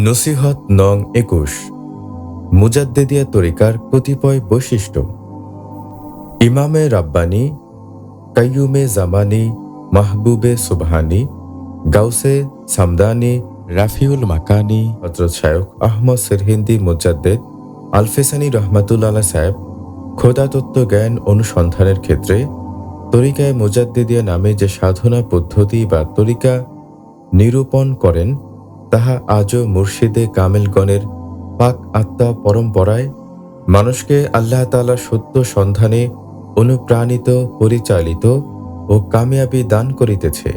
নসিহত নং ২১। মুজাদ্দেদিয়া তরিকার কতিপয় বৈশিষ্ট্য। ইমামে রাব্বানী, কাইয়ুমে জামানী, মাহবুবে সুবহানী, গাউসে সামদানি, রাফিউল মাকানি, হযরত শায়খ আহমদ সিরহিন্দি মুজাদ্দেদ আল-ফিসানি রহমাতুল্লাহ সাহেব খোদা তত্ত্ব জ্ঞান অনুসন্ধানের ক্ষেত্রে তরিকায় মুজাদ্দেদিয়া নামে যে সাধনা পদ্ধতি বা তরিকা নিরূপণ করেন, তাহা আজও মুর্শিদে কামেলগণের পাক আত্মা পরম্পরায় মানুষকে আল্লাহ তাআলার সত্য সন্ধানে অনুপ্রাণিত, পরিচালিত ও কামিয়াবি দান করিতেছে।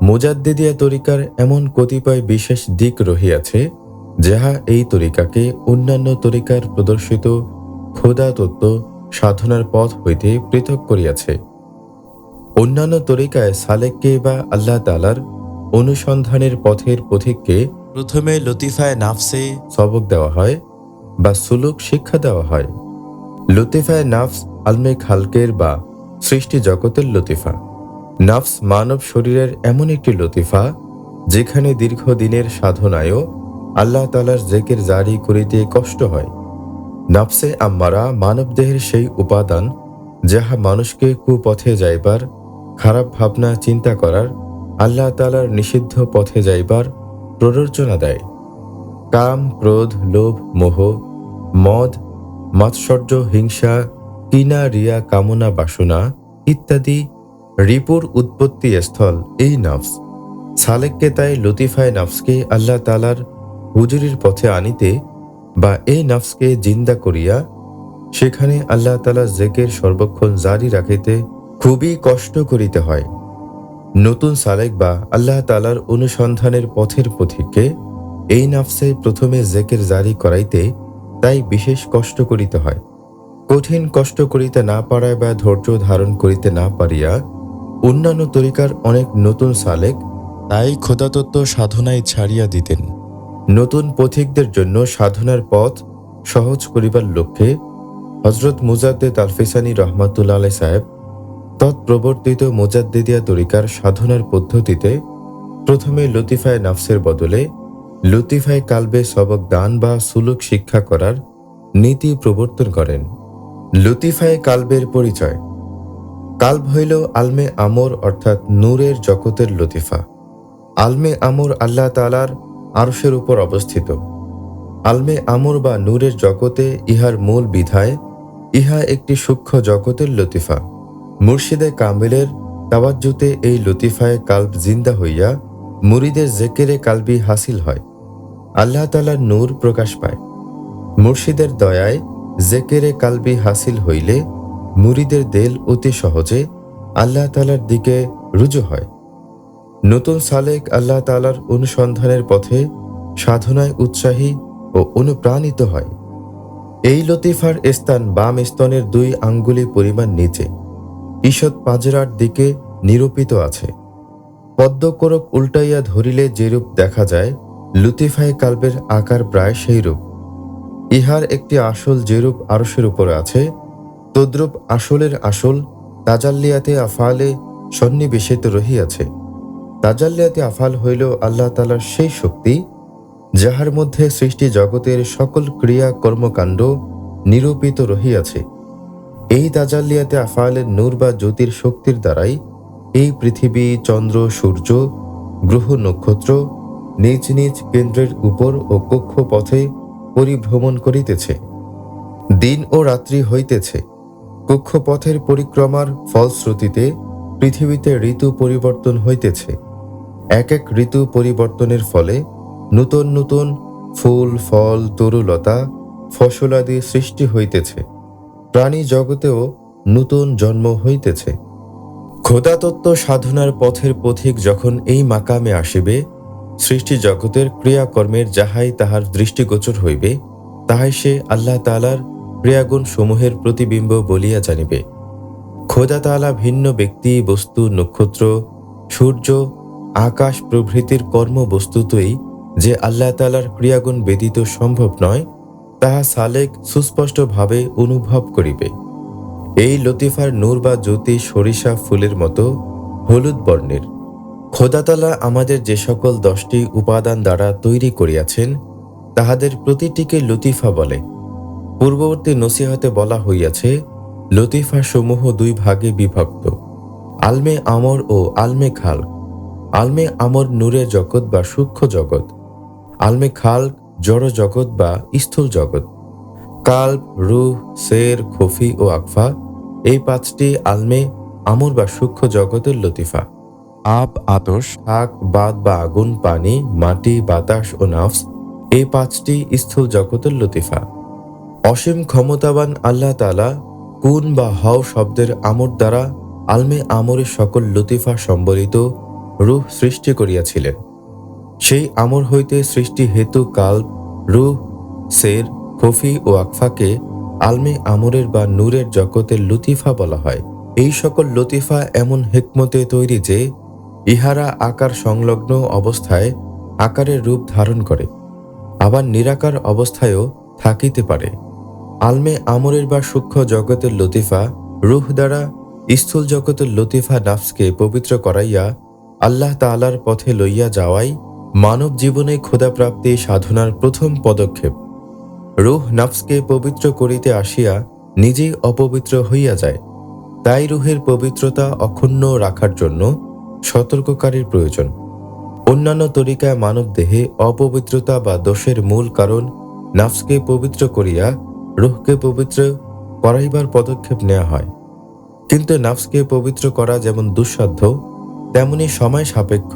মুজাদ্দিদিয়া তরিকার এমন কতিপয় বিশেষ দিক রহিয়াছে, যাহা এই তরিকাকে অন্যান্য তরিকার প্রদর্শিত খোদা তত্ত্ব সাধনার পথ হইতে পৃথক করিয়াছে। অন্যান্য তরিকায় সালেককে বা আল্লাহ তাআলার অনুসন্ধানের পথের পথিককে প্রথমে লতিফায়ে নাফসে সবক দেওয়া হয় বা সুলুক শিক্ষা দেওয়া হয়। লতিফায়ে নাফস আলমে খালকের বা সৃষ্টি জগতের লতিফা। নাফস মানব শরীরের এমন একটি লতিফা, যেখানে দীর্ঘদিনের সাধনায়ও আল্লাহ তাআলার জিকির জারি করিতে কষ্ট হয়। নাফসে আম্মারা মানবদেহের সেই উপাদান, যাহা মানুষকে কুপথে যাইবার, খারাপ ভাবনা চিন্তা করার, আল্লাহ তাআলার নিষিদ্ধ পথে যাইবার প্ররোচনা দেয়। কাম, ক্রোধ, লোভ, মোহ, মদ, মাৎসর্য, হিংসা, কিনা, রিয়া, কামনা, বাসনা ইত্যাদি রিপুর উৎপত্তি স্থল এই নাফস। সালেককে তাই লতিফায়ে নাফসকে আল্লাহ তাআলার হুজুরির পথে আনিতে বা এই নাফসকে জিন্দা করিয়া সেখানে আল্লাহ তাআলার জিকির সর্বক্ষণ জারি রাখিতে খুবই কষ্ট করিতে হয়। নতুন সালেক বা আল্লাহ তাআলার অনুসন্ধানের পথের পথিককে এই নাফসে প্রথমে জিকির জারি করাইতে তাই বিশেষ কষ্ট করিতে হয়। কঠিন কষ্ট করিতে না পারায় বা ধৈর্য ধারণ করিতে না পারিয়া অন্যান্য তরিকার অনেক নতুন সালেক তাই খোদাতত্ত্ব সাধনায় ছাড়িয়া দিতেন। নতুন পথিকদের জন্য সাধনার পথ সহজ করিবার লক্ষ্যে হযরত মুজাদ্দেদ আল-ফিসানি রহমাতুল্লাহ আলাইহি সাহেব তৎপ্রবর্তিত মুজাদ্দিদিয়া তরিকার সাধনার পদ্ধতিতে প্রথমে লতিফায়ে নাফসের বদলে লতিফায়ে কালবে সবক দান বা সুলুক শিক্ষা করার নীতি প্রবর্তন করেন। লতিফায়ে কালবের পরিচয়। কালব হইল আলমে আমর অর্থাৎ নূরের জগতের লতিফা। আলমে আমর আল্লাহ তাআলার আরশের উপর অবস্থিত। আলমে আমর বা নূরের জগতে ইহার মূল বিধায় ইহা একটি সূক্ষ্ম জগতের লতিফা। মুর্শিদে কামেলের তাওয়াজ্জুতে এই লতিফায়ে কালব জিন্দা হইয়া মুরিদের জিকিরে কালবি হাসিল হয়, আল্লাহ তাআলার নূর প্রকাশ পায়। মুর্শিদের দয়ায় জিকিরে কালবি হাসিল হইলে মুরিদের দিল অতি সহজে আল্লাহ তাআলার দিকে রুজু হয়। নতুন সালেক আল্লাহ তাআলার অনুসন্ধানের পথে সাধনায় উৎসাহী ও অনুপ্রাণিত হয়। এই লতিফার স্থান বাম স্তনের 2 আঙ্গুলি পরিমাণ নিচে ঈষৎ পাজরার দিকে নিরূপিত আছে। পদ্মকোরক উল্টাইয়া ধরিলে যেরূপ দেখা যায়, লতিফায়ে কালবের আকার প্রায় সেই রূপ। ইহার একটি আসল যেরূপ আরশের উপরে আছে, তদ্রূপ আসলের আসল তাজাল্লিয়াতে আফালে সন্নিবেশিত রহিয়াছে। তাজাল্লিয়াতে আফাল হইল আল্লাহ তাআলার সেই শক্তি, যাহার মধ্যে সৃষ্টি জগতের সকল ক্রিয়া কর্মকাণ্ড নিরূপিত রহিয়াছে। এই তাজাল্লিয়াতে আফালের নূর বা জ্যোতির শক্তির দ্বারাই এই পৃথিবী, চন্দ্র, সূর্য, গ্রহ, নক্ষত্র নিজ নিজ কেন্দ্রের উপর ও কক্ষপথে পরিভ্রমণ করিতেছে। দিন ও রাত্রি হইতেছে। কক্ষপথের পরিক্রমার ফলশ্রুতিতে পৃথিবীতে ঋতু পরিবর্তন হইতেছে। এক এক ঋতু পরিবর্তনের ফলে নূতন নূতন ফুল, ফল, তরুলতা, ফসলাদি সৃষ্টি হইতেছে। প্রাণী জগতেও নূতন জন্ম হইতেছে। খোদাতত্ত্ব সাধনার পথের পথিক যখন এই মাকামে আসিবে, সৃষ্টি জগতের ক্রিয়াকর্মের যাহাই তাহার দৃষ্টিগোচর হইবে, তাহাই সে আল্লাহ তাআলার ক্রিয়াগুণ সমূহের প্রতিবিম্ব বলিয়া জানিবে। খোদা তাআলা ভিন্ন ব্যক্তি, বস্তু, নক্ষত্র, সূর্য, আকাশ প্রভৃতির কর্মবস্তুতই যে আল্লাহ তাআলার ক্রিয়াগুণ ব্যতীত সম্ভব নয়, তাহা সালেক সুস্পষ্টভাবে অনুভব করিবে। এই লতিফার নূর বা জ্যোতি সরিষা ফুলের মতো হলুদ বর্ণের। খোদাতালা আমাদের যে সকল 10টি উপাদান দ্বারা তৈরি করিয়াছেন তাহাদের প্রতিটিকে লতিফা বলে। পূর্ববর্তী নসিহতে বলা হইয়াছে লতিফা সমূহ 2 ভাগে বিভক্ত, আলমে আমর ও আলমে খালক। আলমে আমর নূরের জগৎ বা সূক্ষ্ম জগৎ, আলমে খালক জড় জগৎ বা স্থূল জগৎ। কাল্ব, রূহ, সের, খফি ও আকফা এই 5টি আলমে আমর বা সূক্ষ্ম জগতের লতিফা। আব, আতশ, আক, বাদ বা আগুন, পানি, মাটি, বাতাস ও নাফস এই 5টি স্থূল জগতের লতিফা। অসীম ক্ষমতাবান আল্লাহ তাআলা কুন বা হও শব্দের আমর দ্বারা আলমে আমরের সকল লতিফা সম্বলিত রূহ সৃষ্টি করিয়াছিলেন। সেই আমর হইতে সৃষ্টি হেতু কাল্ব, রূহ, সের, খফি ও আকফাকে আলমে আমরের বা নূরের জগতের লতিফা বলা হয়। এই সকল লতিফা এমন হিকমতে তৈরি যে ইহারা আকার সংলগ্ন অবস্থায় আকারের রূপ ধারণ করে, আবার নিরাকার অবস্থায়ও থাকিতে পারে। আলমে আমরের বা সূক্ষ্ম জগতের লতিফা রূহ দ্বারা স্থূল জগতের লতিফা নাফসকে পবিত্র করাইয়া আল্লাহ তাআলার পথে লইয়া যাওয়াই মানব জীবনে খোদাপ্রাপ্তি সাধনার প্রথম পদক্ষেপ। রূহ নাফসকে পবিত্র করিতে আসিয়া নিজেই অপবিত্র হইয়া যায়। তাই রূহের পবিত্রতা অক্ষুণ্ণ রাখার জন্য সতর্ককারীর প্রয়োজন। অন্যান্য তরিকায় মানব দেহে অপবিত্রতা বা দোষের মূল কারণ নাফসকে পবিত্র করিয়া রূহকে পবিত্র করাইবার পদক্ষেপ নেওয়া হয়। কিন্তু নাফসকে পবিত্র করা যেমন দুঃসাধ্য তেমনি সময় সাপেক্ষ।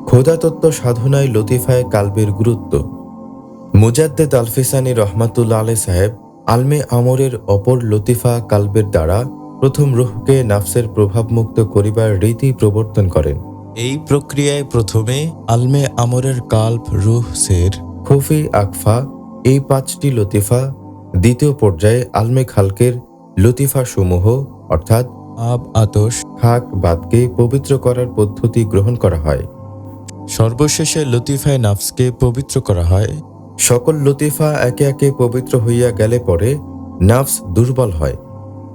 খোদাতত্ত্ব সাধনায় লতিফায় কালবের গুরুত্ব। মুজাদ্দেদ আলফিসানি রহমাতুল্লাহ আলাইহি সাহেব আলমে আমরের অপর লতিফা কালবের দ্বারা প্রথম রূহকে নাফসের প্রভাবমুক্ত করিবার রীতি প্রবর্তন করেন। এই প্রক্রিয়ায় প্রথমে আলমে আমরের কাল্ব, রূহ, সের, খফি, আকফা এই 5টি লতিফা, দ্বিতীয় পর্যায়ে আলমে খালকের লতিফা সমূহ অর্থাৎ আব, আতশ, খাক, বাদকে পবিত্র করার পদ্ধতি গ্রহণ করা হয়। সর্বশেষে লতিফায় নাফসকে পবিত্র করা হয়। সকল লতিফা একে একে পবিত্র হইয়া গেলে পরে নাফস দুর্বল হয়,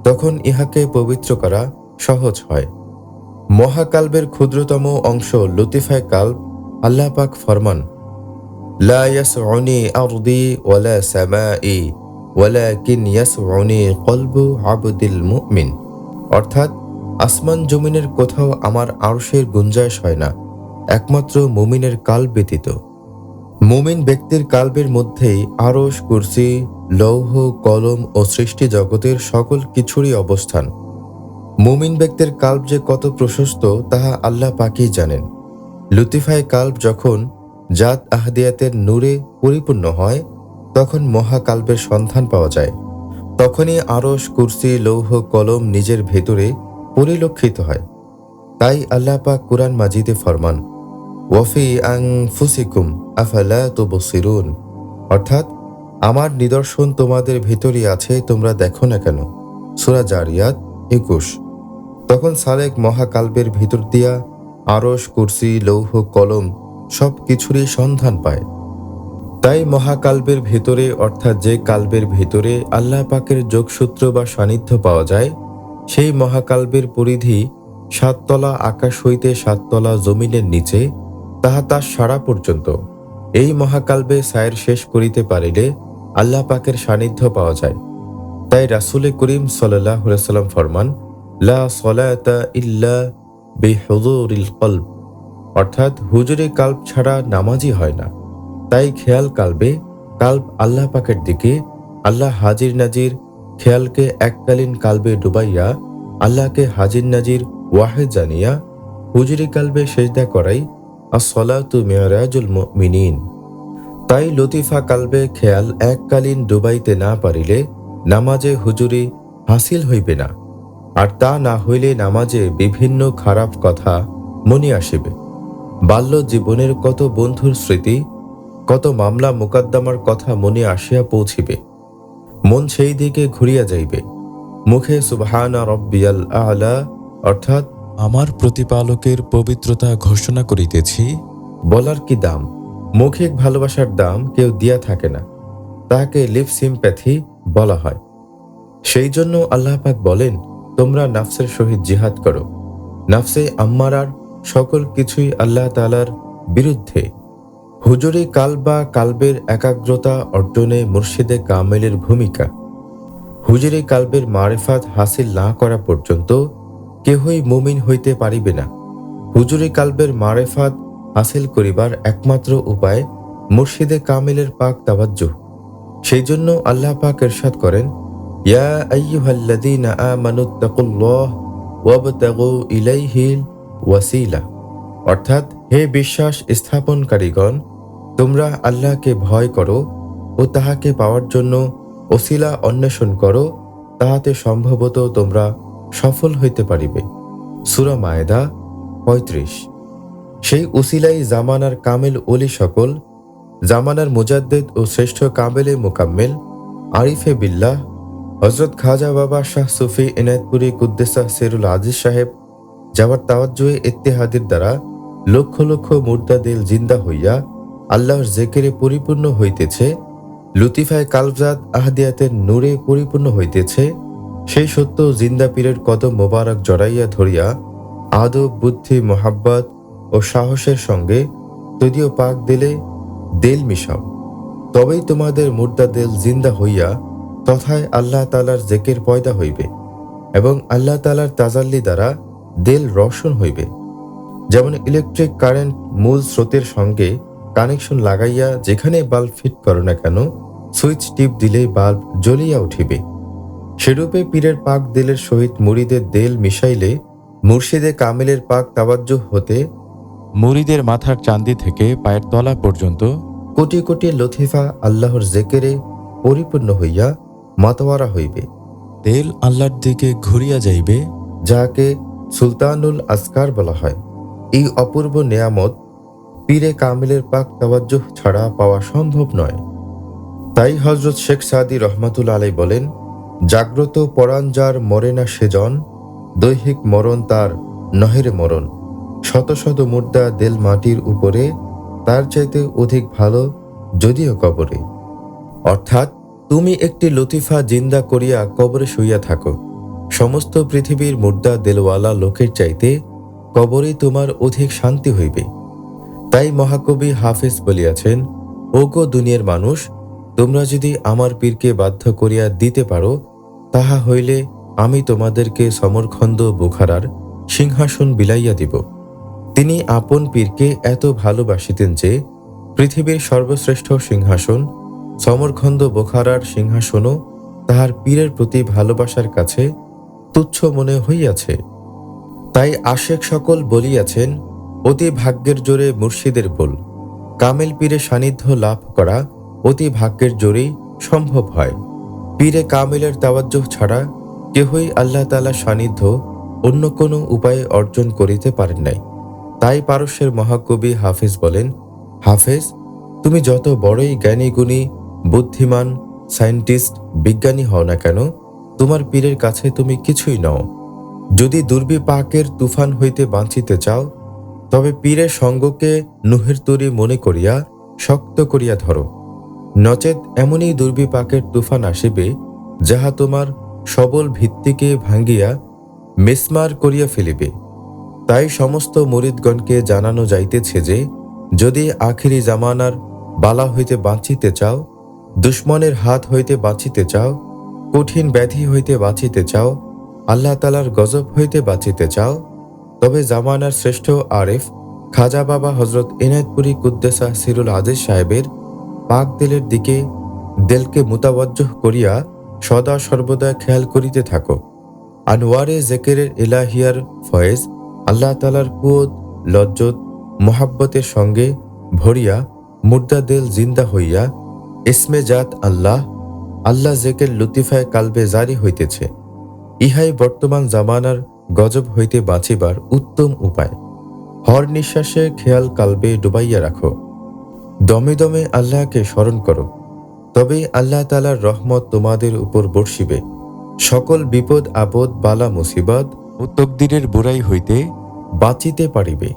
তখন ইহাকে পবিত্র করা সহজ হয়। মহাকাল্বের ক্ষুদ্রতম অংশ লতিফায় কাল্ব। আল্লাহ পাক ফরমান, লা ইয়াসউনি আরদি ওয়ালা সামাই ওয়ালাকিন ইয়াসউনি কলবু আবদিল মুমিন। অর্থাৎ আসমান জমিনের কোথাও আমার আরশের গুঞ্জাইশ হয় না, একমাত্র মুমিনের কাল্ব ব্যতীত। মুমিন ব্যক্তির কাল্বের মধ্যেই আরশ, কুরসি, লৌহ, কলম ও সৃষ্টি জগতের সকল কিছুরই অবস্থান। মুমিন ব্যক্তির কাল্ব যে কত প্রশস্ত তাহা আল্লাহ পাকই জানেন। লতিফায় কাল্ব যখন জাত আহদিয়াতের নূরে পরিপূর্ণ হয় তখন মহাকাল্বের সন্ধান পাওয়া যায়। তখনই আরশ, কুরসি, লৌহ, কলম নিজের ভেতরে পরিলক্ষিত হয়। তাই আল্লাহ পাক কুরআন মাজিদে ফরমান, ওয়াফি আনফুসিকুম আফালা তুবসিরুন। অর্থাৎ আমার নিদর্শন তোমাদের ভেতরই আছে, তোমরা দেখো না কেন? সূরা জারিয়াত 21। তখন সালেক মহাকাল্বের ভিতর দিয়া আরশ, কুরসি, লৌহ, কলম সব কিছুরই সন্ধান পায়। তাই মহাকাল্বের ভেতরে অর্থাৎ যে কাল্বের ভেতরে আল্লাহ পাকের যোগসূত্র বা সান্নিধ্য পাওয়া যায় সেই মহাকাল্বের পরিধি 7 তলা আকাশ হইতে 7 তলা জমিনের নিচে, তাহা তার সারা পর্যন্ত। এই মহাকাল্বে সায়ের শেষ করিতে পারিলে আল্লাহ পাকের সান্নিধ্য পাওয়া যায়। তাই রাসূলে করিম সাল্লাল্লাহু আলাইহি ওয়াসাল্লাম ফরমান, লা সলাতা ইল্লা বিহুযুরিল কলব। অর্থাৎ হুজুরে কাল্ব ছাড়া নামাজই হয় না। তাই খেয়াল কাল্ব আল্লাহ পাকের দিকে, আল্লাহ হাজির নাজির খেয়ালকে এককালীন কাল্বে ডুবাইয়া আল্লাহকে হাজির নাজির ওয়াহেদ জানিয়া হুজুরি কাল্বে সেজদা করাই আস-সলাতু মিরাজুল মুমিনিন। তাই লতিফা কাল্বে খেয়াল এককালীন ডুবাইতে না পারিলে নামাজে হুজুরি হাসিল হইবে না, আর তা না হইলে নামাজে বিভিন্ন খারাপ কথা মনে আসিবে। বাল্য জীবনের কত বন্ধুর স্মৃতি, কত মামলা মোকদ্দমার কথা মনে আসিয়া পৌঁছিবে। মন সেই দিকে ঘুরিয়া যাইবে। মুখে সুবহানা রব্বিয়াল আ'লা অর্থাৎ আমার প্রতিপালকের পবিত্রতা ঘোষণা করিতেছি বলার কি দাম? মৌখিক ভালোবাসার দাম কেউ দিয়া থাকে না, তাহাকে লিপ সিম্প্যাথি বলা হয়। সেই জন্য আল্লাহ পাক বলেন, তোমরা নাফসের সহিত জিহাদ করো। নাফসে আম্মারার সকল কিছুই আল্লাহ তাআলার বিরুদ্ধে। হুজুরি কালব বা কালবের একাগ্রতা অর্জনে মুর্শিদে কামেলের ভূমিকা। হুজুরি কালবের মারেফাত হাসিল না করা পর্যন্ত কেহই মুমিন হইতে পারিবে না। হুজুরি কালবের মারেফাত হাসিল করিবার একমাত্র উপায় মুর্শিদে কামিলের পাক তাওয়াজ্জুহ। সেই জন্য আল্লাহ পাক ইরশাদ করেন, ইয়া আইয়ুহাল্লাযীনা আমানুত্তাকুল্লাহ ওয়াবতাগু ইলাইহিল ওয়াসিলা, অর্থাৎ হে বিশ্বাস স্থাপনকারীগণ, তোমরা আল্লাহকে ভয় করো ও তাহাকে পাওয়ার জন্য ওসিলা অন্বেষণ করো, তাহাতে সম্ভবত তোমরা সফল হইতে পারিবে। সূরা মায়েদা ৩৫। সেই উসিলাই জামানার কামেল ওলি সকল, জামানার মুজাদ্দেদ ও শ্রেষ্ঠ কামেলে মুকাম্মেল আরিফে বিল্লাহ হযরত খাজা বাবা শাহ সুফি এনায়েতপুরী কুদ্দেসা সিরুল আজিজ সাহেব যাবার তাওয়াজ্জুহে ইত্তেহাদির দ্বারা লক্ষ লক্ষ মুর্দা দিল জিন্দা হইয়া আল্লাহর জিকিরে পরিপূর্ণ হইতেছে, লুতিফায় কালবজাত আহদিয়াতের নূরে পরিপূর্ণ হইতেছে। সেই সত্য জিন্দা পীরের কদম মোবারক জড়াইয়া ধরিয়া আদব, বুদ্ধি, মোহাব্বত ও সাহসের সঙ্গে যদিও পাক দিলে দেল মিশাও, তবেই তোমাদের মুর্দা দেল জিন্দা হইয়া তথায় আল্লাহ তাআলার জিকির পয়দা হইবে এবং আল্লাহ তাআলার তাজাল্লি দ্বারা দেল রওশন হইবে। যেমন ইলেকট্রিক কারেন্ট মূল স্রোতের সঙ্গে কানেকশন লাগাইয়া যেখানে বাল্ব ফিট করো না কেন, সুইচ টিপ দিলেই বাল্ব জ্বলিয়া উঠিবে। সেরূপে পীরের পাক দিলের সহিত মুরিদের দেল মিশাইলে মুর্শিদে কামিলের পাক তাওয়াজ্জুহ হতে মুরিদের মাথার চান্দি থেকে পায়ের তলা পর্যন্ত কোটি কোটি লতিফা আল্লাহর জিকিরে পরিপূর্ণ হইয়া মাতোয়ারা হইবে। তেল আল্লাহর দিকে ঘুরিয়া যাইবে, যাহাকে সুলতানুল আসকার বলা হয়। এই অপূর্ব নেয়ামত পীরে কামিলের পাক তাওয়াজ্জুহ ছাড়া পাওয়া সম্ভব নয়। তাই হযরত শেখ সাদী রহমাতুল্লাহ আলাইহি বলেন, জাগ্রত পরাণ যার মরে না সেজন, দৈহিক মরণ তার নহেরে মরণ। শত শত মুর্দা দেল মাটির উপরে, তার চাইতে অধিক ভালো যদিও কবরে। অর্থাৎ তুমি একটি লতিফা জিন্দা করিয়া কবরে শুইয়া থাকো, সমস্ত পৃথিবীর মুর্দা দেলওয়ালা লোকের চাইতে কবরে তোমার অধিক শান্তি হইবে। তাই মহাকবি হাফিজ বলিয়াছেন, ওগো দুনিয়ার মানুষ, তোমরা যদি আমার পীরকে বাধ্য করিয়া দিতে পারো, তাহা হইলে আমি তোমাদেরকে সমরখন্দ বুখারার সিংহাসন বিলাইয়া দিব। তিনি আপন পীরকে এত ভালোবাসিতেন যে পৃথিবীর সর্বশ্রেষ্ঠ সিংহাসন সমরখন্দ বোখারার সিংহাসনও তাহার পীরের প্রতি ভালোবাসার কাছে তুচ্ছ মনে হইয়াছে। তাই আশেক সকল বলিয়াছেন, অতি ভাগ্যের জোরে মুর্শিদের বল। কামেল পীরে সান্নিধ্য লাভ করা অতি ভাগ্যের জোরেই সম্ভব হয়। পীরে কামেলের তাওয়াজ্জুহ ছাড়া কেহই আল্লাহ তাআলার সান্নিধ্য অন্য কোনো উপায়ে অর্জন করিতে পারেন নাই। তাই পারস্যের মহাকবি হাফিজ বলেন, হাফেজ, তুমি যত বড়ই জ্ঞানী গুণী বুদ্ধিমান সায়েন্টিস্ট বিজ্ঞানী হও না কেন, তোমার পীরের কাছে তুমি কিছুই নও। যদি দুর্বিপাকের তুফান হইতে বাঁচিতে চাও, তবে পীরের সঙ্গকে নুহের তরী মনে করিয়া শক্ত করিয়া ধরো, নচেত এমনই দুর্বিপাকের তুফান আসিবে যাহা তোমার সবল ভিত্তিকে ভাঙ্গিয়া মিসমার করিয়া ফেলিবে। তাই সমস্ত মুরিদগণকে জানানো যাইতেছে যে, যদি আখিরি জামানার বালা হইতে বাঁচিতে চাও, দুশ্মনের হাত হইতে বাঁচিতে চাও, কঠিন ব্যাধি হইতে বাঁচিতে চাও, আল্লাহ তাআলার গজব হইতে বাঁচিতে চাও, তবে জামানার শ্রেষ্ঠ আরিফ খাজা বাবা হযরত এনায়েতপুরী কুদ্দেসা সিরুল আজিজ সাহেবের পাক দিলের দিকে দিলকে মুতাওয়াজ্জহ করিয়া সদা সর্বদা খেয়াল করিতে থাকো। আনোয়ারে জিকিরের ইলাহিয়ার ফয়েজ আল্লাহ তাআলার কুওত, লজ্জত, মোহাব্বতের সঙ্গে ভরিয়া মুর্দা দিল জিন্দা হইয়া ইসমে জাত আল্লাহ, আল্লাহ জিকির লতিফায় কালবে জারি হইতেছে। ইহাই বর্তমান জামানার গজব হইতে বাঁচিবার উত্তম উপায়। হর নিঃশ্বাসে খেয়াল কালবে ডুবাইয়া রাখো, দমে দমে আল্লাহকে স্মরণ করো, তবেই আল্লাহ তাআলার রহমত তোমাদের উপর বর্ষিবে। সকল বিপদ আপদ বালা মুসিবত ও তকদিরের বুরাই হইতে বাঁচিতে পারিবে।